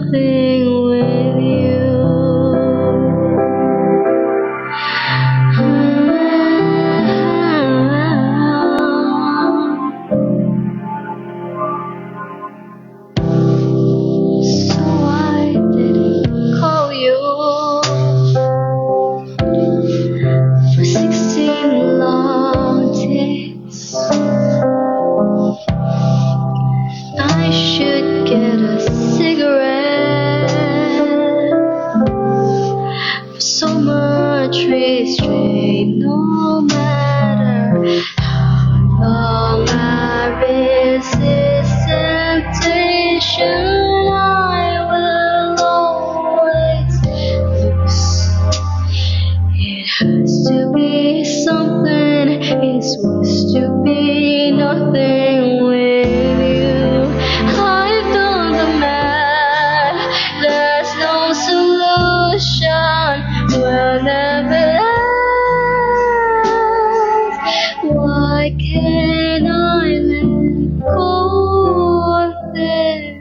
nothing with you. So I didn't call you for 16 long days. I should get a cigarette for so much restraint. No matter how long I resist temptation, I will always lose. It has to be something, it's worse to be nothing with you. I've done the math, there's no solution, will never last. Why can't I let go of this?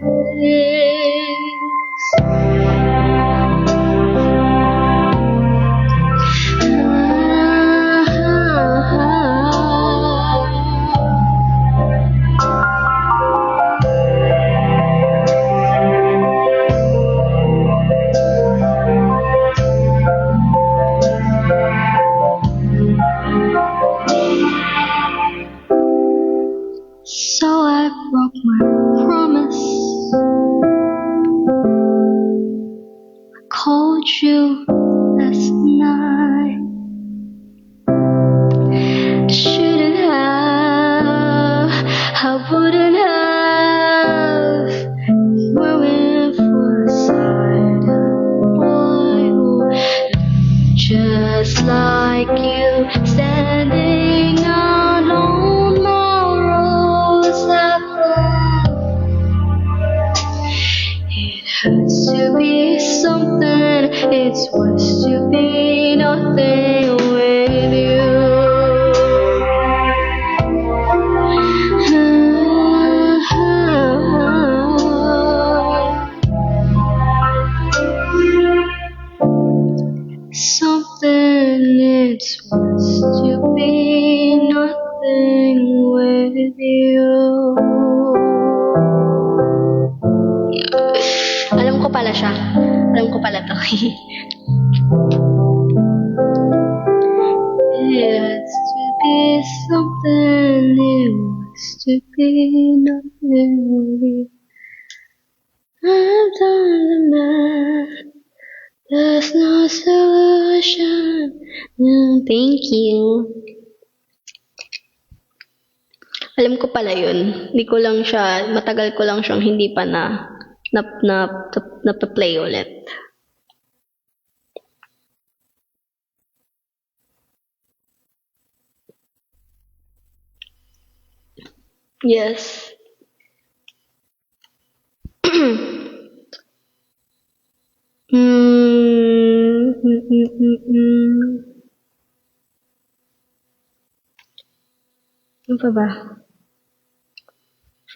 So I broke my promise. I called you last night. Shouldn't have, I wouldn't have. We're in for a side. Boy who just like you, standing alone, my rose have it has to be something, it's worse to be nothing with you. Something, it's worse to be nothing with you. Alam ko pala siya. Alam ko pala to. It has to be something, it was to be nothing with you. I've done the math, there's no solution. No, thank you. Alam ko pala yun. Hindi ko lang siya, matagal ko lang siyang hindi pa na-play ulit. Yes. Ano pa ba?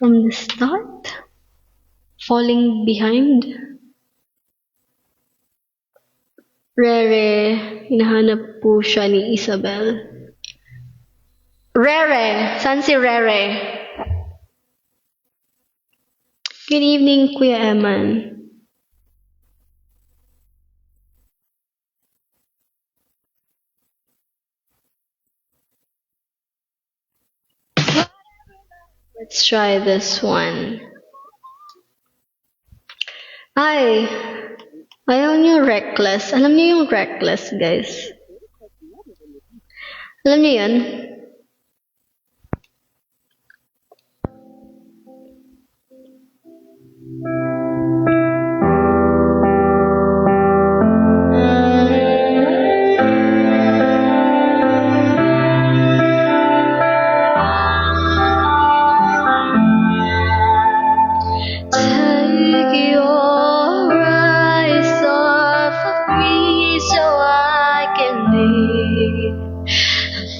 From the start? Falling behind? Rere, hinahanap po siya ni Isabel. Rere! Saan si Rere? Good evening, Kuya Eman. Let's try this one. Ay, ayaw niyo reckless. Alam niyo yung reckless, guys? Alam niyo yan? Take your eyes off of me so I can leave.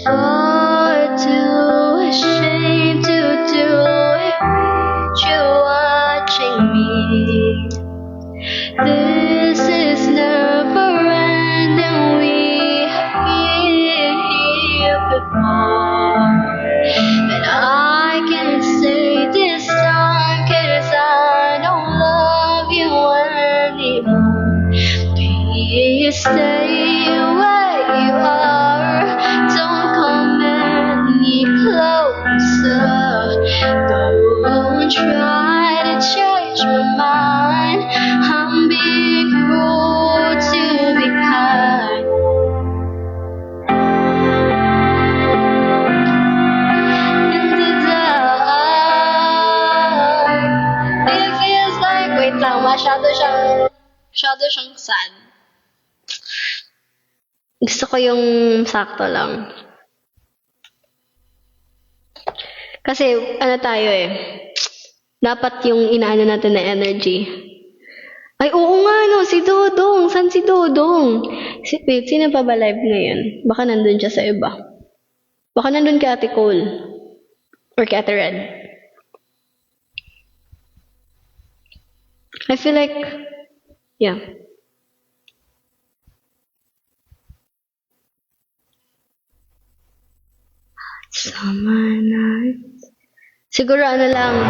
Far too ashamed to do it with you watching me. This is never ending. We have been here before. But I can't say this time 'cause I don't love you anymore. Please stay where you are. Don't come any closer. Don't try to change my mind. I'm being cruel to be kind. In the dark, it feels like, wait lang, masyado siyang sad. Gusto ko yung sakto lang. Kasi, ano tayo eh, dapat yung inaano natin na energy. Ay, oo nga, no, si Dodong. San si Dodong? Wait, sino pa ba live ngayon? Baka nandun siya sa iba. Baka nandun kay Ate Cole. Or kay Ate Red. I feel like, yeah. Summer nights. Siguro ano lang.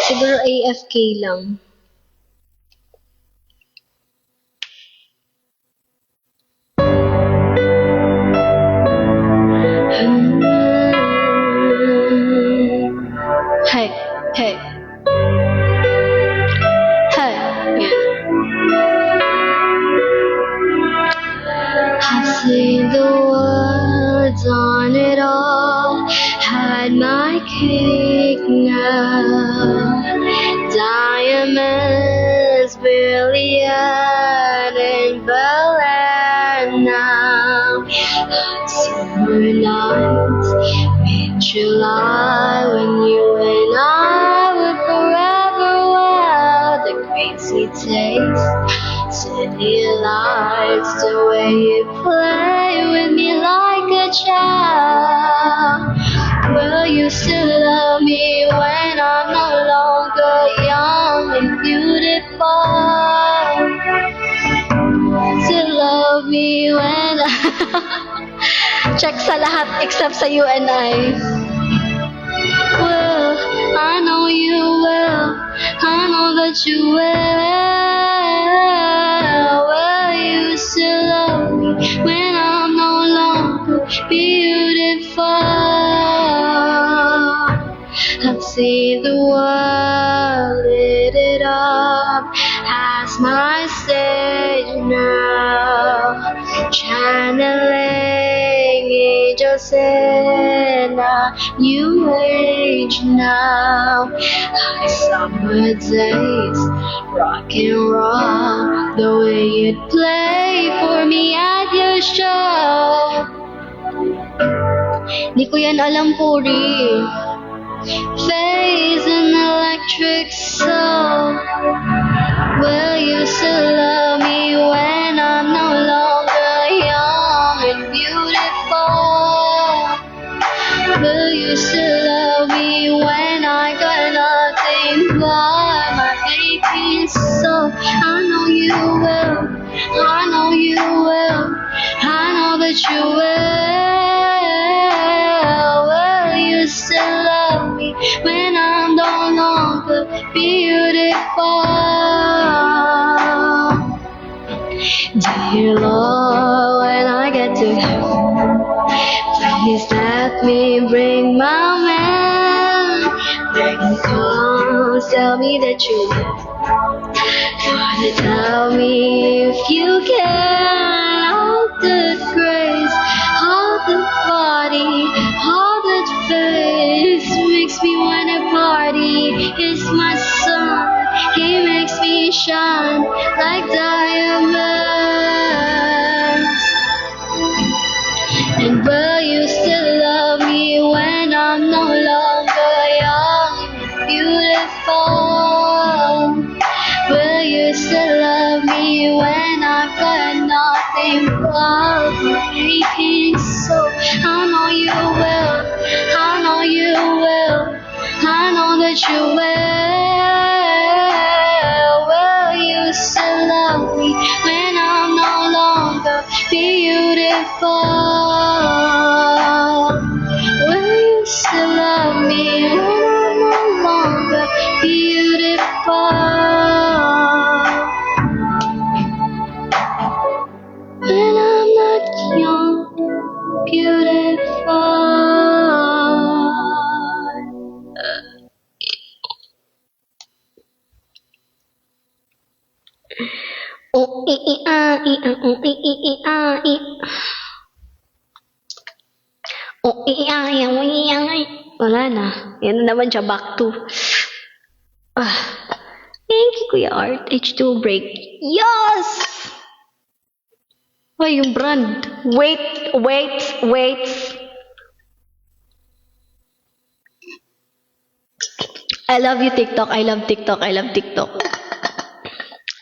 Siguro AFK lang. Hey, hey. Hey, yeah. I've seen the world, done it all, had my cake now. Diamonds, brilliant and Belen now. Summer nights, mid-July, when you and I were forever wild. The crazy taste, city lights, the way you play with me like a child. Will you still love me when I'm no longer young and beautiful? Still love me when check sa lahat except sa you and I. Well, I know you will. I know that you will. Will you still love me when I'm no longer beautiful? I've seen the world, lit it up as my stage now. Channeling angels in a new age now. Like summer days, rock and roll, the way you'd play for me at your show. Di ko yan alam, Puri. Phase and electric soul. Will you still love me when I'm no longer young and beautiful? Will you still love me when I got nothing but my aching soul? I know you will. I know you will. I know that you will. Will you still love me when I'm no longer beautiful? Dear Lord, when I get to heaven, please let me bring my man. Bring him, come, tell me that you will. Gotta tell me if you can. All the grace, all the body, all that face makes me wanna party. He's my sun, he makes me shine like diamonds. And will you still love me when I'm no longer young and beautiful? Will you still love me when I've got nothing but my aching soul? I know you will. I know you will. I know that you will. fall? Will you still love me when I'm no longer beautiful? When I'm not young, beautiful. Oh, oh, wala na. Yan na naman siya, back to. Ah, thank you, Kuya Art. H2 break. Yes! Ay, yung brand. Wait. I love you, TikTok. I love TikTok.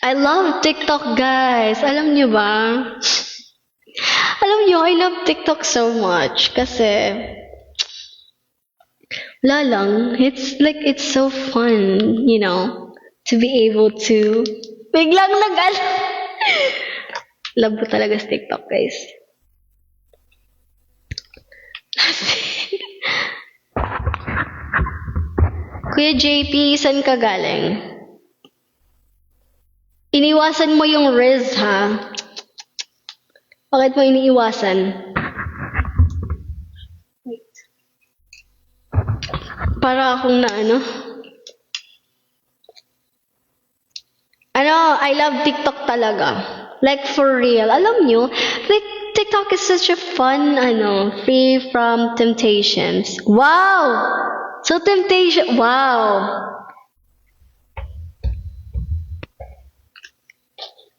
I love TikTok, guys. Alam niyo ba? Alam niyo, I love TikTok so much. Kasi, wala lang. It's like, it's so fun, to be able to, biglang love ko talaga sa TikTok, guys. Kuya JP, saan ka galing? Iniwasan mo yung Riz, ha? Bakit mo iniiwasan? Wait. Para akong I love TikTok talaga. Like, for real. Alam nyo, like, TikTok is such a fun, free from temptations. Wow! So, temptation, wow!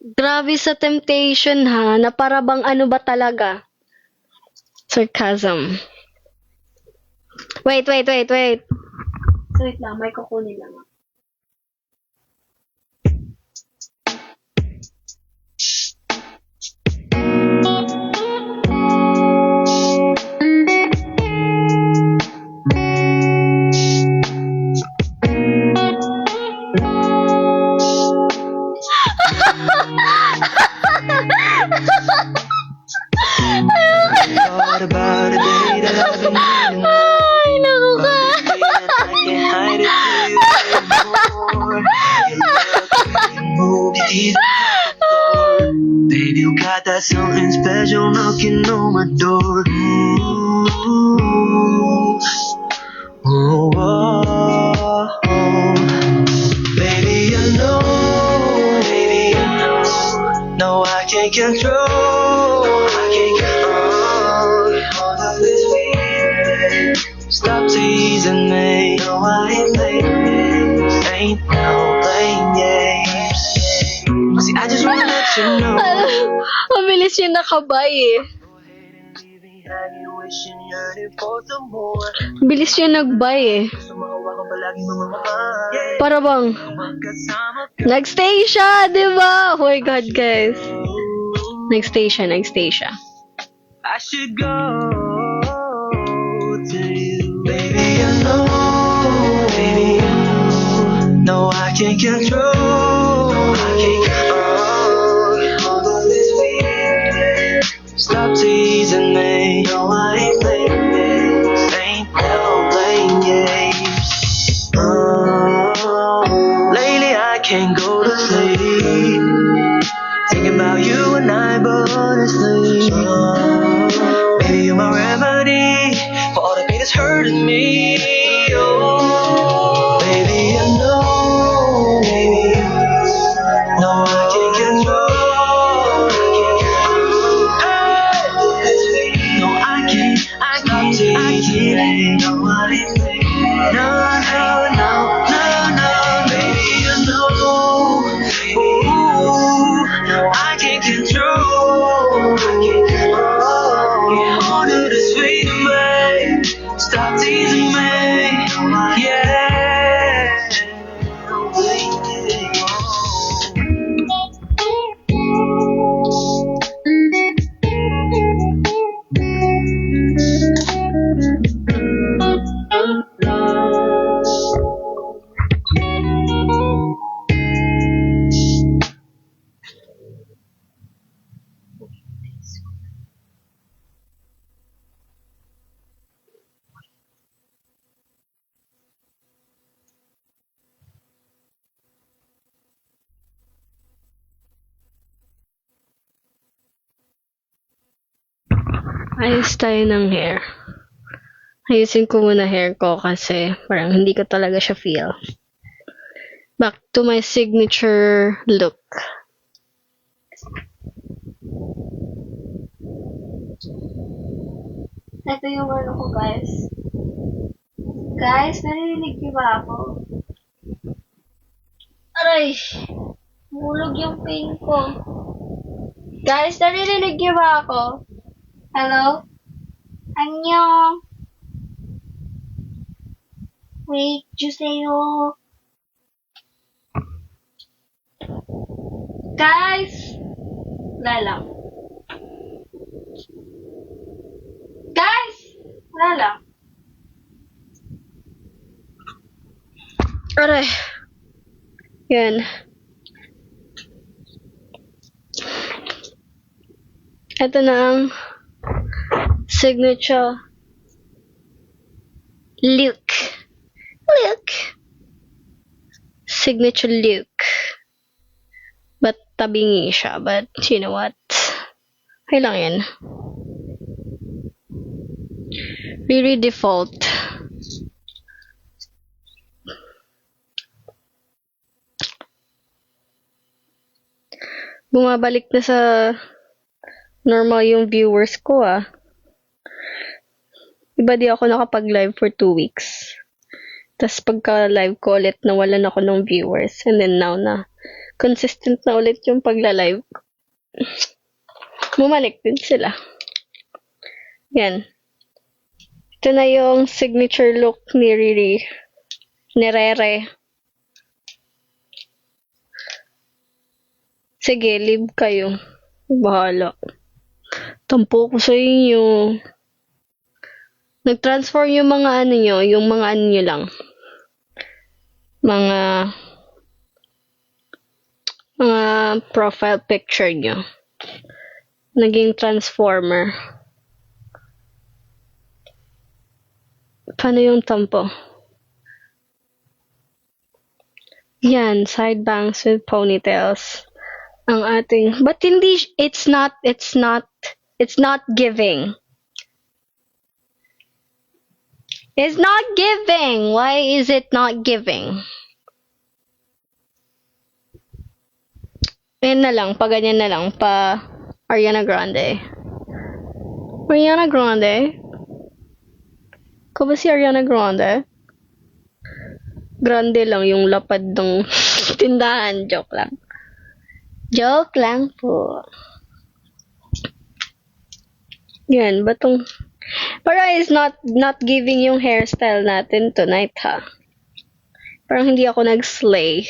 Grabe sa temptation, ha? Na para bang ano ba talaga? Sarcasm. Wait. So, wait lang, may kukunin lang. Thought about a day that I've been needing. Ay, naku ka. I can't hide it anymore. You look, you move, you ease the floor. Baby, you got that something special knocking on my door. Baby, I know. No, I can't control. All of this feeling. Stop teasing me. No, I ain't playing games. Ain't no playing games. See, I just wanna let you know. Mabilis yung nakabay eh. Go ahead and leave me hanging, wishing, yearning for some more. Bilis yung nagbay eh. Sumawa ka palagi mga kamay. Para bang, Magkasama ka. nagstay siya, di ba? Oh my God, guys. Nagstay siya. I should go to you. Baby, I know. No, I can't control. All of this feeling. Stop teasing me. No, I ain't playing games. Ain't no playing games. Lately I can't go to sleep. Thinking about you and I, but honestly, baby, you're my remedy for all the pain that's hurting me. Oh, baby, I know. Ayos tayo ng hair. Ayusin ko muna hair ko kasi parang hindi ko talaga siya feel. Back to my signature look. Ito yung ano ko, guys. Guys, narinig niyo ba ako? Aray! Hulog yung pin ko. Guys, narinig niyo ba ako? Hello? Annyeong! Wait, juseyo! Guys! Wala lang. Guys! Wala lang. Aray! Yan. Ito na ang signature look. Signature look. But tabingi siya. But you know what? Okay lang yan. Really default. Bumabalik na sa normal yung viewers ko Iba di ako nakapag-live for 2 weeks. Tapos pagka-live ko ulit, nawalan ako ng viewers. And then now na, consistent na ulit yung pagla-live. Bumalik din sila. Yan. Ito na yung signature look ni Riri. Ni Rere. Sige, live kayo. Bahala. Tampo ko sa inyo. Nag-transform yung mga ano nyo, yung mga ano nyo lang. Mga profile picture nyo. Naging transformer. Paano yung tampo? Yan, side bangs with ponytails. Ang ating, but hindi, it's not giving. It's not giving. Why is it not giving? Yan na lang, pa ganyan na lang, pa Ariana Grande. Ariana Grande? Ko ba si Ariana Grande? Grande lang yung lapad ng tindahan. Joke lang. Joke lang po. Yan, batong... Para is not giving yung hairstyle natin tonight, ha? Parang hindi ako nag-slay.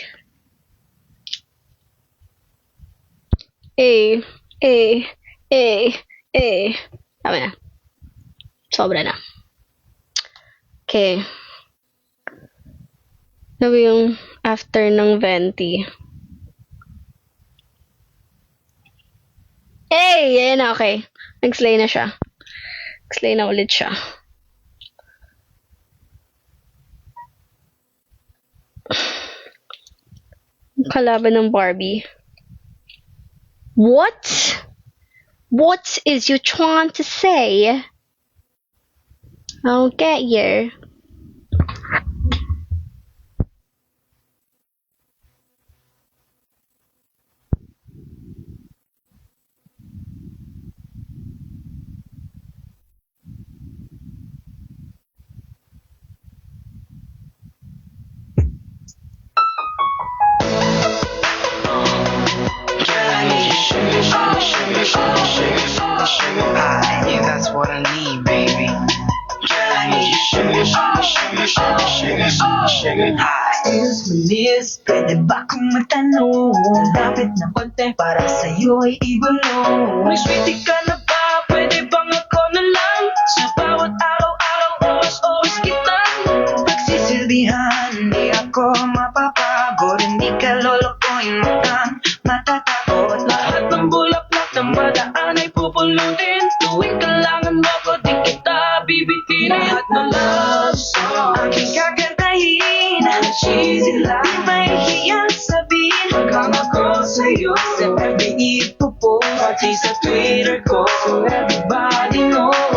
Tama na. Sobra na. Okay. Ano yung after ng venti? Ayan na, okay. Nag-slay na siya. Nag-slay na ulit siya. Kalaban ng Barbie. What? What is you trying to say? I don't get you. Yeah, that's what I need, baby. I need you sugar, Excuse me, miss, pwede ba kong matanong? Lapit na konti para sa'yo'y ibulong. May sweetie ka na ba? Pwede bang ako na lang? Sa bawat araw-araw, oras kitang pagsisilbihan. Di ako mapapagod, hindi ka lolokohin matatakot. Lahat ng bulaklak na madaan ay pupulutin. Tuwing kailangan mo ko, di kita bibitin. Lahat ng love song aking kakantahin. Cheesy lang, di mahihiyan sabihin. Pagkang ako sa'yo, sa FB ipopost, pati sa Twitter ko, so everybody knows.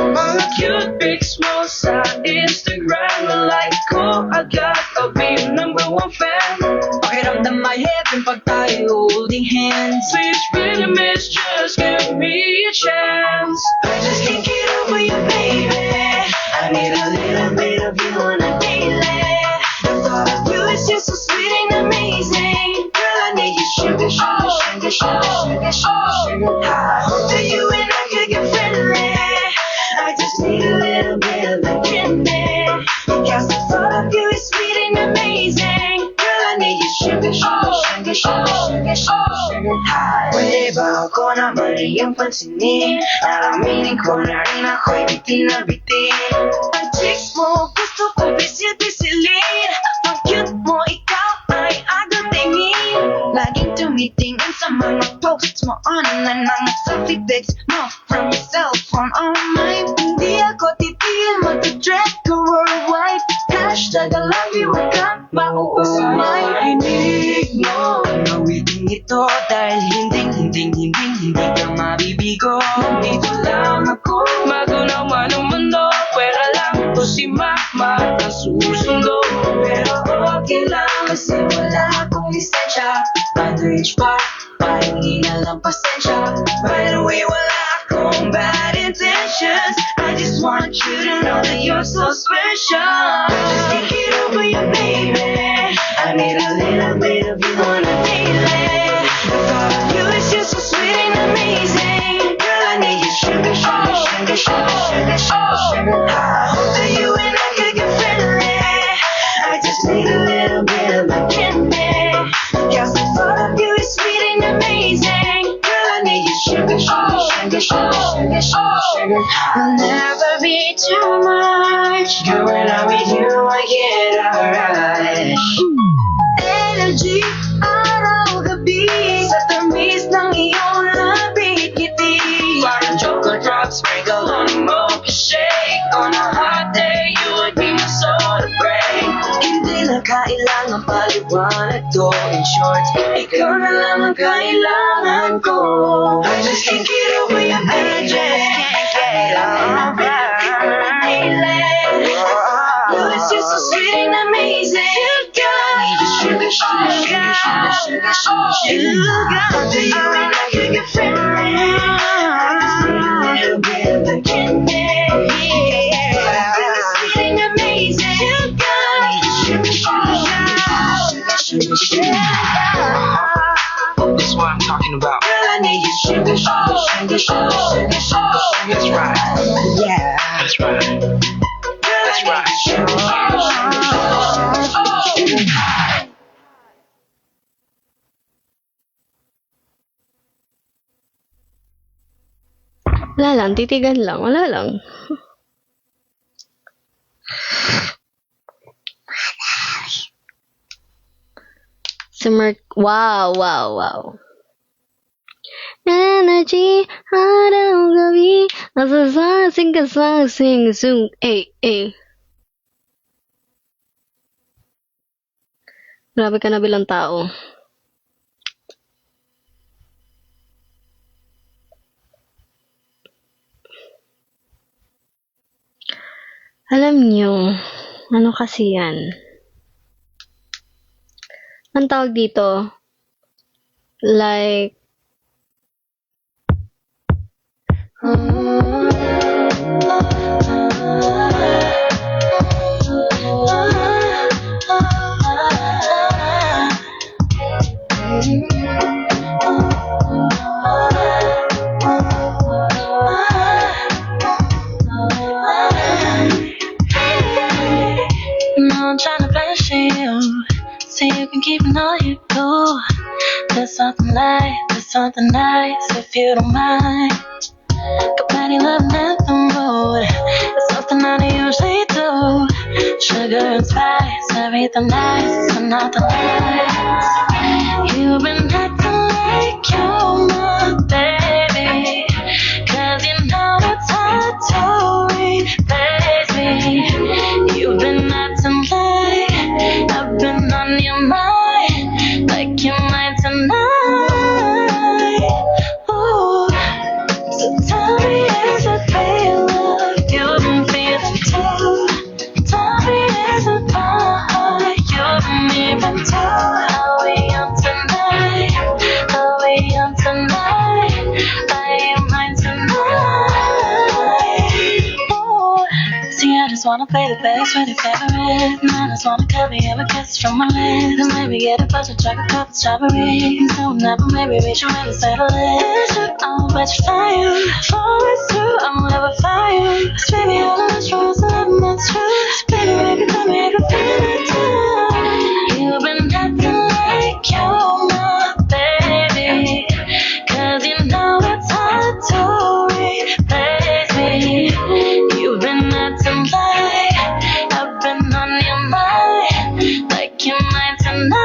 girlfriend. Pakiramdam my heaven pag tayo holding hands. Please, pretty miss, just give me a chance. I just can't get over you, baby. I need a little bit of you on a daily. The thought of you is just so sweet and amazing. Girl, I need you sugar, sugar, sugar, sugar, sugar, sugar, sugar. I hope that you and I could get friendly. I just need a little bit of the candy. Cause the thought of you is sweet and amazing. Girl, I need you sugar, sugar, sugar, sugar, sugar, sugar, sugar. Pwede ba ako naman iyong pansinin? Alaminin ko na rin ako'y bitin na bitin. Ang chicks mo, gusto ko bisil-bisilin. Ang cute mo, ikaw ay agatingin. Laging tumitingin sa mga posts mo online. Mga selfie pics mo from your cellphone online. Hindi ako titigil, mag-trend ko worldwide. Hashtag I love you, wag kang mauusmay. Inig mo ang awiting ito dahil hindi ka mabibigo. Nandito lang ako, magunaw man ang mundo. Pwera lang ito si mama na susundo. Pero okay lang kasi wala akong lisensya. Underage pa, parang hindi na lang pasensya. By the way, wala akong bad intentions. I just want you to know that you're so special. Just can't get over you, baby. I need a little bit of you on a daily. The thought of you is just so sweet and amazing. Girl, I need you sugar, sugar, sugar, sugar, sugar, sugar, sugar. I hope that you and I could get friendly. I just need a little bit of the candy. Cause the thought of you is sweet and amazing. Girl, I need you sugar, sugar, sugar, sugar, sugar, sugar, sugar. I'll never be too much. Girl, when I'm with you, I get alright. Energy, araw-gabi sa tamis ng iyong labit ngiti. Parang chocolate drops sprinkle on a milkshake. On a hot day, you would be my soda break. Hindi na kailangan paliwanag to. In short, ikaw na lang ang kailangan ko. I just can't get over you, baby. I just can't get over you. You is just so sweet and amazing. Sugar, sugar, sugar, sugar, sugar, sugar, sugar. Do you and I could get friendly? I just need a little bit of the candy. You're sweet and amazing. Sugar, sugar, sugar, sugar, sugar, sugar. This is what I'm talking about. Girl, I need you sugar, sugar, sugar, sugar, sugar, sugar, sugar. That's right. Yeah. That's right. That's right. Sugar, sugar, sugar, sugar, sugar, sugar. Wala lang, titigan lang. Wala lang. Wow, wow, wow. Energy, araw-gabi, nasasasing ka sa sing-sung. Grabe ka na bilang tao. Alam nyo, ano kasi yan? Ang tawag dito, like, I'm trying to flash you, so you can keep an eye you go. There's something nice if you don't mind. Company love anthem mode. It's something I don't usually do. Sugar and spice, everything nice, and nothing nice. You've been acting like you're my baby, 'cause you know it's hard to replace me. You've been acting like I've been on your mind, like you might tonight. Ooh. So tell me, is it real love you've been feeling too? Tell me, is it my heart you've been even too? wanna play the bass with your favorite. And I just wanna cover you with kisses from my lips. And maybe get a bunch of chocolate covered strawberries. So never maybe reach you when you settle it. I'll bet you fire. Always true, I'll never fire. Cause baby, all of this rules are not true. Baby, baby, tell me I can feel it too. You've been acting like you're my baby. Cause you know it's hard to replace me. You've been acting like I've been on your mind, like you might tonight.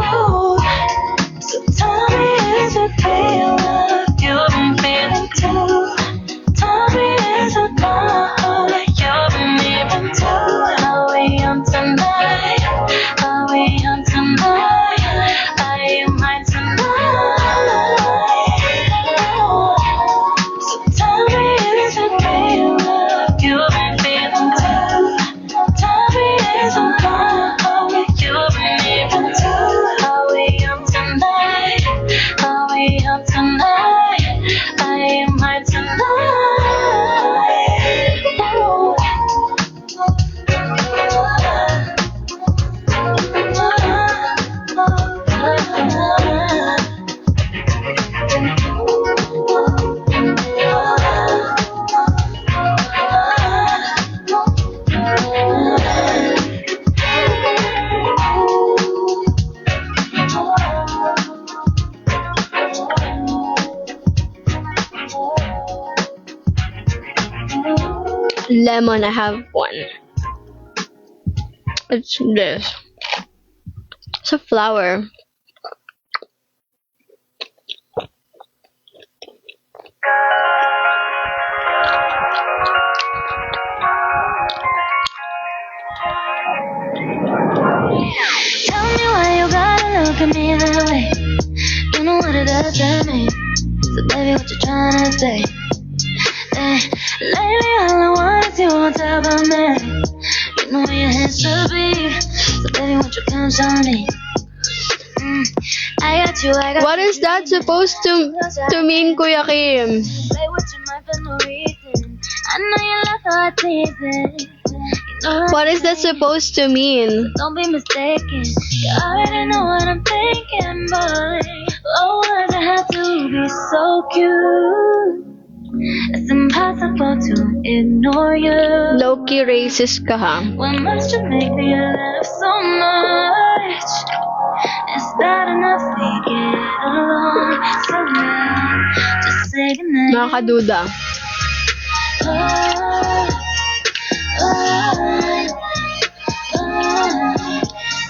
Ooh. So tell me, is it real love you've been feeling too? Tell me, is it love you've been living too? Are we on tonight? Are we on tonight? Are you mine tonight? So tell me, is it real love you've been feeling too? Tell me, is it love you've been living too? Are we on tonight? Are we on tonight? Are you mine tonight? Lemon, I have one. It's this. It's a flower. Tell me why you gotta look at me that way. You know what it does to me. So baby, what you tryna say? Hey, lately all I want is you on top of me. You know where your hands should be. So baby, won't you come show me? I got you, I got What is that supposed to mean, Kuya Kim? play with your mind for no reason. I know you love how I tease it. You know What is that supposed to mean? don't be mistaken. You already know what I'm thinking, boy. Oh, why does it have to be so cute? It's impossible to ignore you. Low-key racist ka ha? What must you make me love so much? It's bad enough we get along. So now, just say goodnight. Nakakaduda.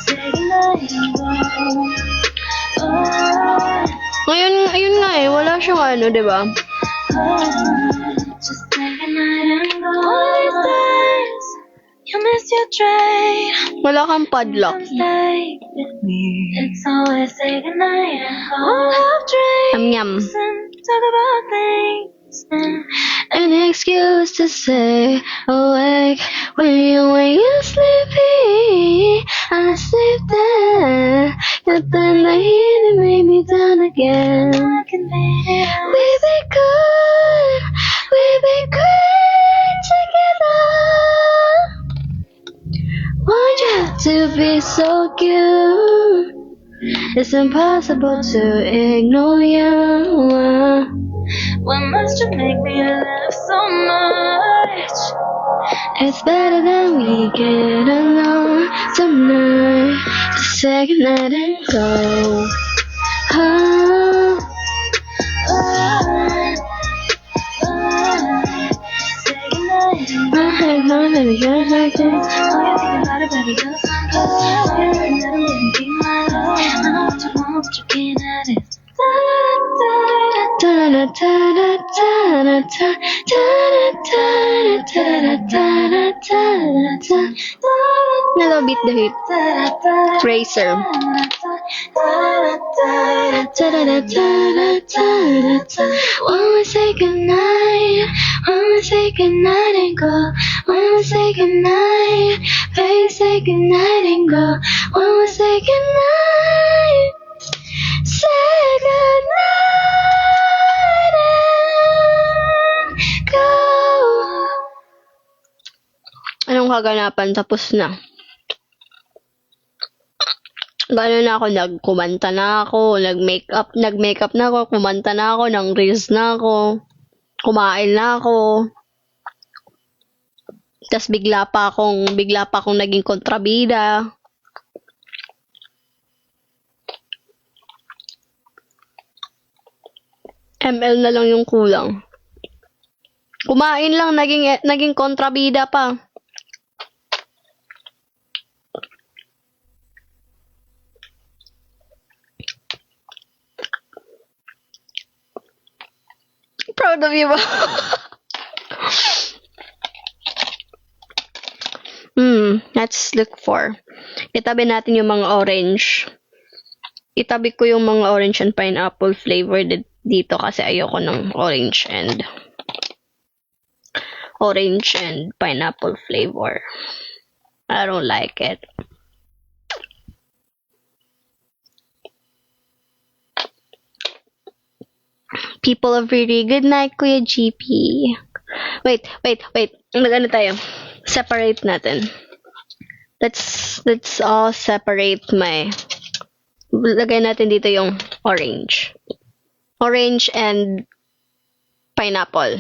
Say goodnight. Ngayon, ayun nga eh. Wala siyang ano, di ba? Just say goodnight and go. All these days, you miss your train. Wala kang padlock. Come stay with me. It's always say goodnight and go. We'll have drinks Yum-yum. and talk about things. An excuse to stay awake when you're sleepy. I sleep there, but then the heat made me down again. I can be We be good together. Want you to be so cute. It's impossible to ignore you. Why must you make me laugh so much? It's better than we get along tonight. Just say goodnight and go. Oh, Say goodnight and go. my head, my baby, you're like this. Oh, you're thinking about it, baby, girl, some good. You're looking at him, and be my love. I know what you want, but you can't have it. Hello, beat the hit. Tracer. When we say goodnight, when we say goodnight and go. When we say goodnight, baby, say goodnight and go. When we say goodnight, say goodnight and go. kaganapan, tapos na. Gano'n na ako, nagkumanta na ako, nag-makeup na ako, kumanta na ako, ng reels na ako, kumain na ako. Tapos bigla pa akong naging kontrabida. ML na lang yung kulang. Kumain lang, naging kontrabida pa. Proud of you ba? Let's look for. Itabi natin yung mga orange. Itabi ko yung mga orange and pineapple flavor dito kasi ayoko ng orange and pineapple flavor. I don't like it. People of Riri, good night, Kuya GP. Wait. Nag-ano tayo? Separate natin. Let's all separate lagay natin dito yung orange. Orange and pineapple.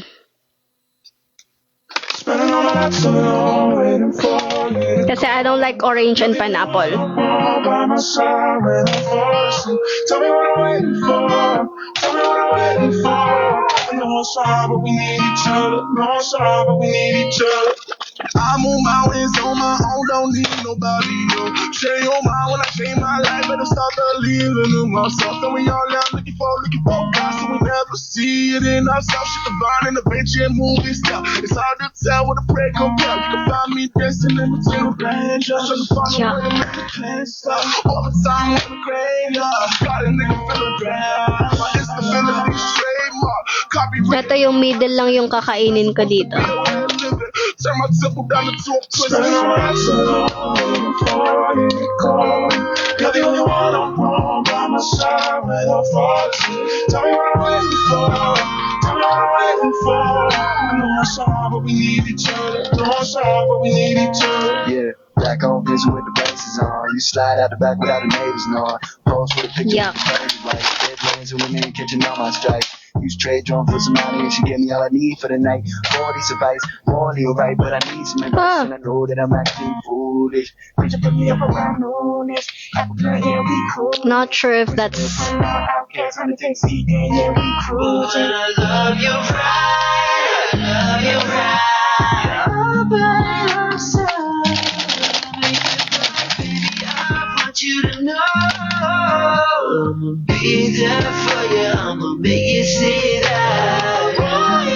Kasi I don't like orange and pineapple. Tell me what I'm waiting for. Tell me what I'm waiting for. No side, but we need each other. No side, but we need each other. I move mountains on my own, don't need nobody, no. Change your mind when I change my life, better start believing in myself. And we all out looking for God, so we never see it in ourselves. Shit divine in the bench and movie stuff. It's hard to tell what a prayer compare. You can find me dancing in between the branches. Trying to find a way to make the plan stop. All the time in the graveyard. Got a nigga feeling bad. My Insta feeling these trademark. Copyright. Ito yung middle lang yung kakainin ko dito. Turn my temple down into a twist. You're the only one I want by my side when I fall asleep. Tell me what I'm waiting for. Tell me what I'm waiting for. No side, but we need each other. No side, but we need each other. Yeah, back on vision with the braces on. You slide out the back without the neighbors knowing. Pose with a picture Yeah. of the crazy lights. Dead lanes and women catching all my stripes. Use trade drone for some money and she gave me all I need for the night. 40's advice, morally alright, but I need some advice and I know that I'm acting foolish. Bitch, put me up around noonish. Apple girl, yeah, we cool. Not sure if that's Outcast on the taxi, yeah, we cruising. I love you right, I love you right. I'm by your side. Baby, I want you to know I'ma be there for you, I'ma make you see that I want you.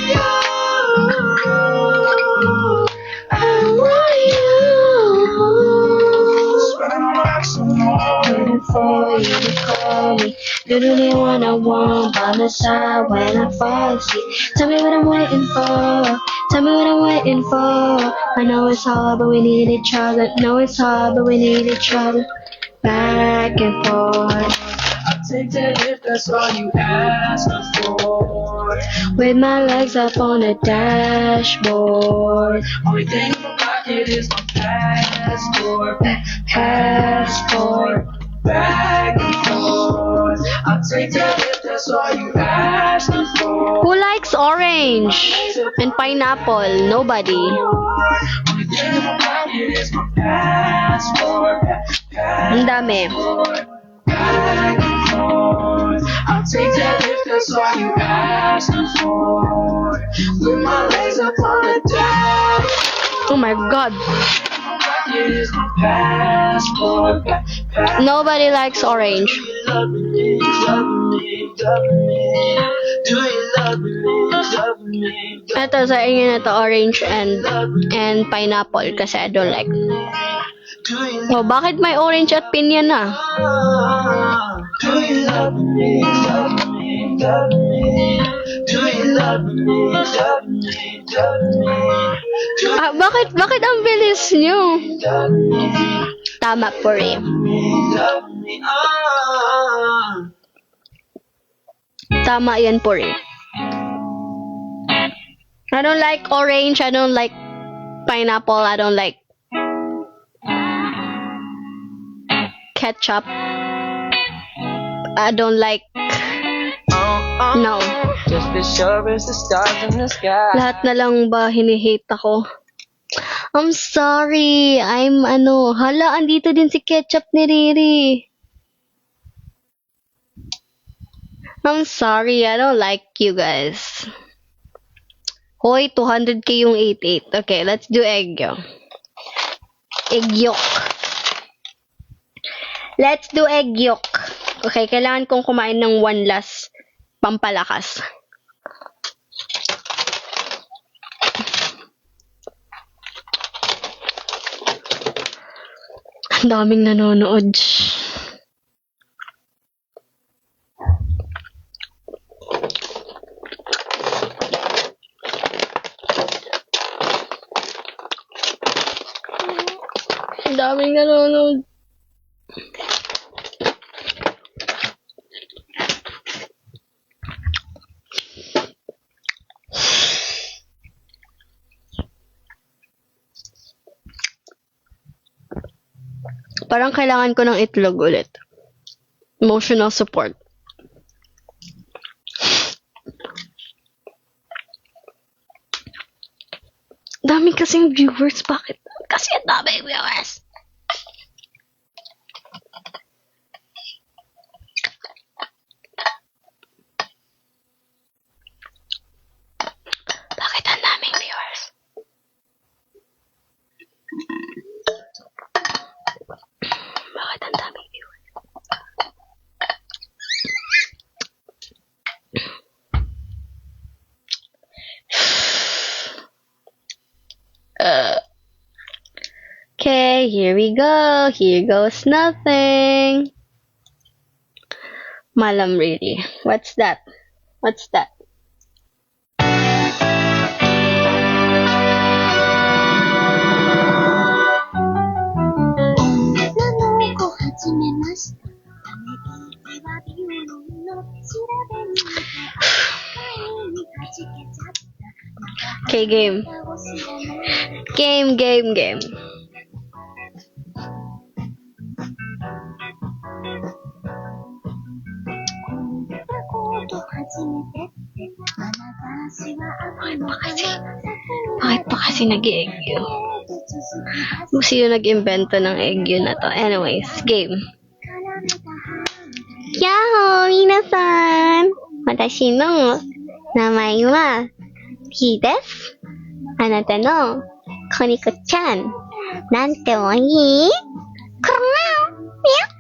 Spending all my action on. Waiting for you to call me. You're the only one I want by my side when I fall asleep. Tell me what I'm waiting for. Tell me what I'm waiting for. I know it's hard, but we need each other. Know it's hard, but we need each other. Back and forth. Take that if that's all you ask for. With my legs up on the dashboard. Only thing in my pocket is my passport. Passport. Back and forth. I'll take that if that's all you ask for. Who likes orange and pineapple? Nobody. Only thing in my pocket is my passport. Ang dami. Back and forth. I'll take that if that's all you ask for. With my legs up on the dash. Oh my God. Is my passport. Nobody likes orange. love me, love me, love me. Do you love me, love me, Ito sa inyo na to, orange and pineapple kasi I don't like. do you Oh, bakit may orange at pinya na? Do you love me, love me, love me? Do you love me, love me, love me? Do you Bakit ang bilis nyo? love me, Tama po rin. love me? Ah. Tama yan po rin. I don't like orange, I don't like pineapple, I don't like ketchup. I don't like. No. Just as sure as the stars in the sky. Lahat na lang ba hinihate ako? I'm sorry. Hala, andito din si ketchup ni Riri. I'm sorry. I don't like you guys. Hoy, 200k yung 88. Okay, let's do egg yolk. Egg yolk. Let's do egg yolk. Okay, kailangan kong kumain ng one last pampalakas. Ang daming nanonood. Ang daming nanonood. Parang kailangan ko ng itlog ulit. Emotional support. Dami kasing viewers. Bakit? Kasi ang dami viewers. Bakit ang daming viewers? Bakit ang daming viewers? Okay, here we go. Here goes nothing. Malam really. What's that? What's that? Okay, game. Game. Bakit pa kasi nag-egg yun? Sino nag-invento ng egg yun na to? Anyways, game. Yahoo! Minasan! Watashi no namai wa T desu. Anata no Koniko-chan. Nante mo ii? Kurang! Yak!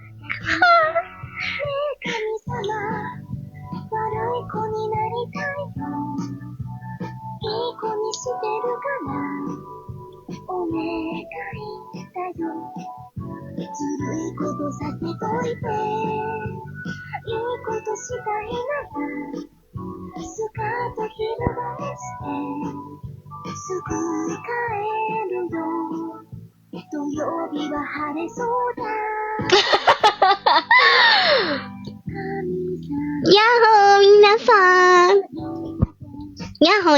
悪い子になりたいよいい子にしてるからお願いだよずるいことさせといていいことしたいならスカート翻してすぐ帰るよ土曜日は晴れそうだYahoo! 皆さん Yahoo!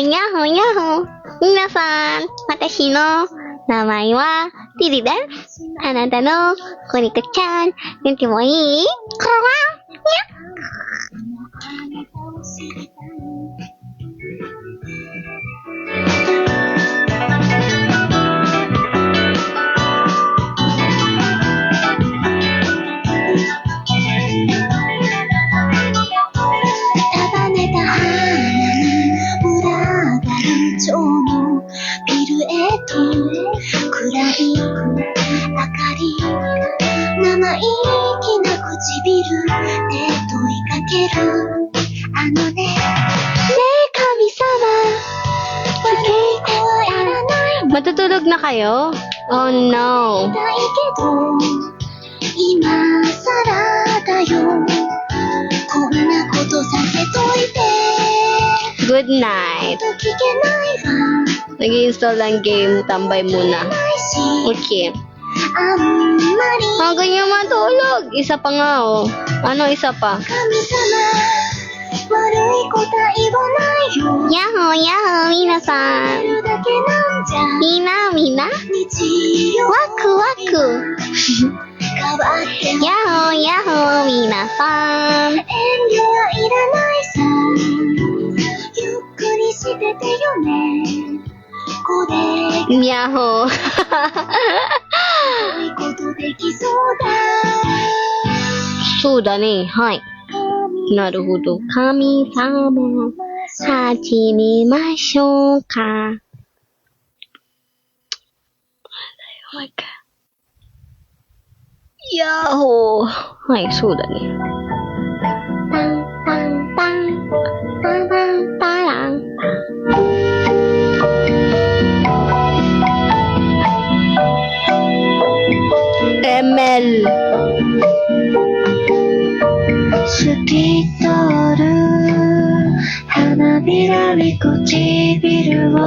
皆さん私の名前はリリです。あなたのコニコちゃん見てもいい？こらMatutulog na kayo? Oh no. Good night. Nag-i-install lang game, tambay muna. Okay. Ganyan matulog. Isa pa nga oh. Ano isa pa? Yahoo! 皆さんみんなワクワクヤッホーヤッホー皆さん。遠慮はいらないさ。ゆっくりしててよね。これヤッホー。すごいことできそうだ。そうだね。はい。なるほど。神様、始めましょうか。ヤッホー。はい、そうだね。タンタンタン、タンタンタラン。ML。透き通る花びらに唇を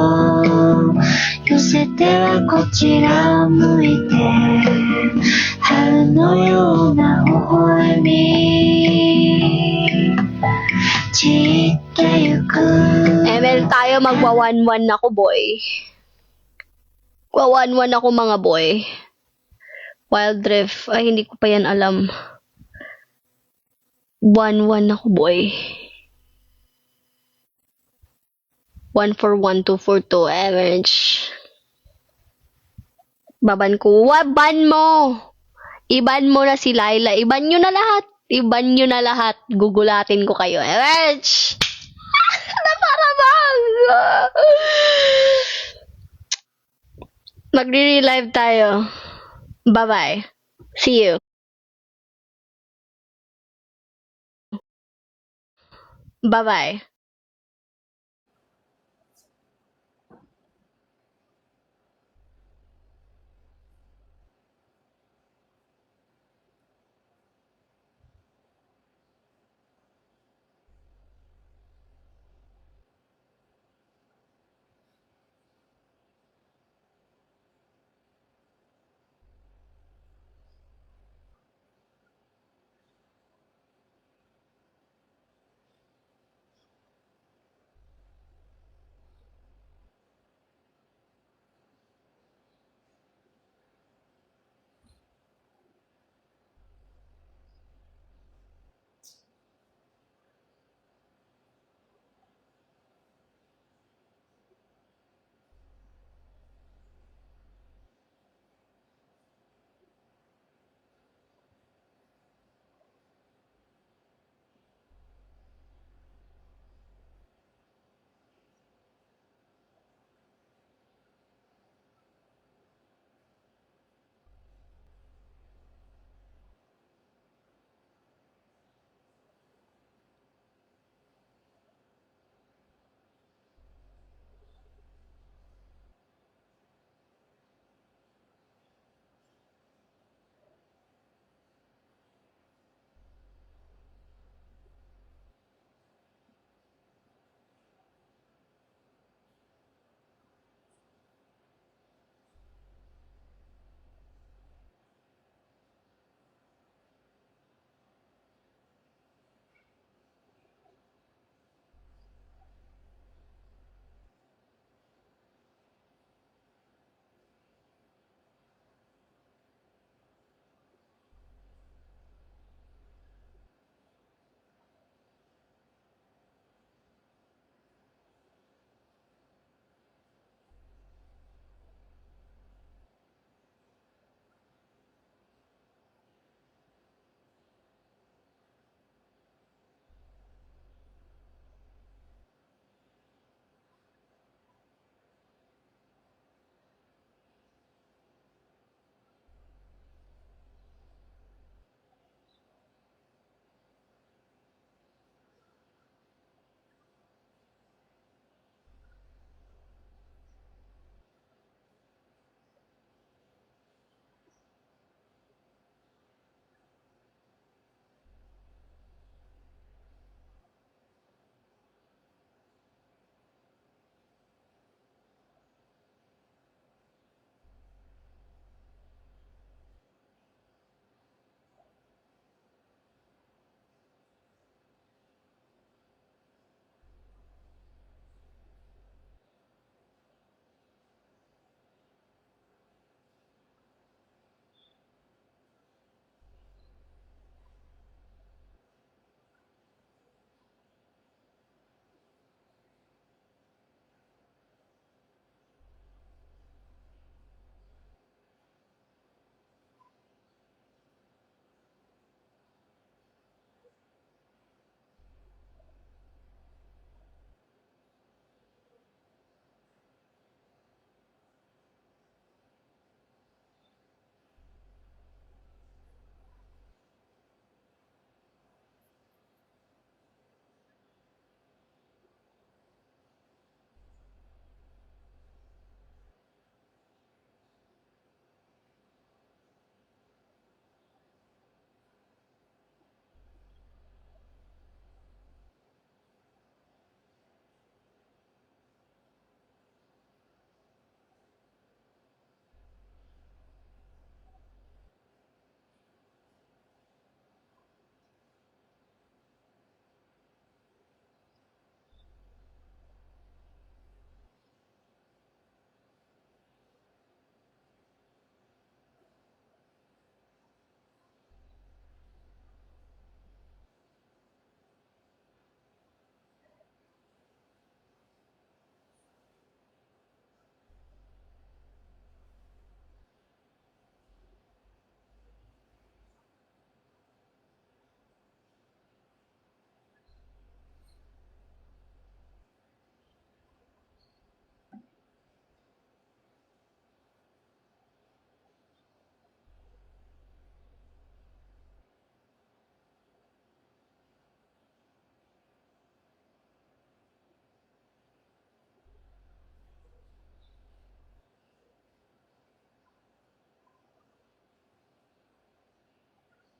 寄せてはこちらを向いて春のような微笑み散ってゆく ML tayo, magwa-1-1 ako, boy. Magwa-1-1 ako, mga boy. Wild Rift. Ay, hindi ko pa yan alam. 1-1 ako, boy. 1-4-1, 2-4-2. Average. Baban ko. Ban mo! Iban mo na si Laila. Iban nyo na lahat. Iban nyo na lahat. Gugulatin ko kayo. Average! Naparabang! Magre-relive tayo. Bye-bye. See you. Bye-bye.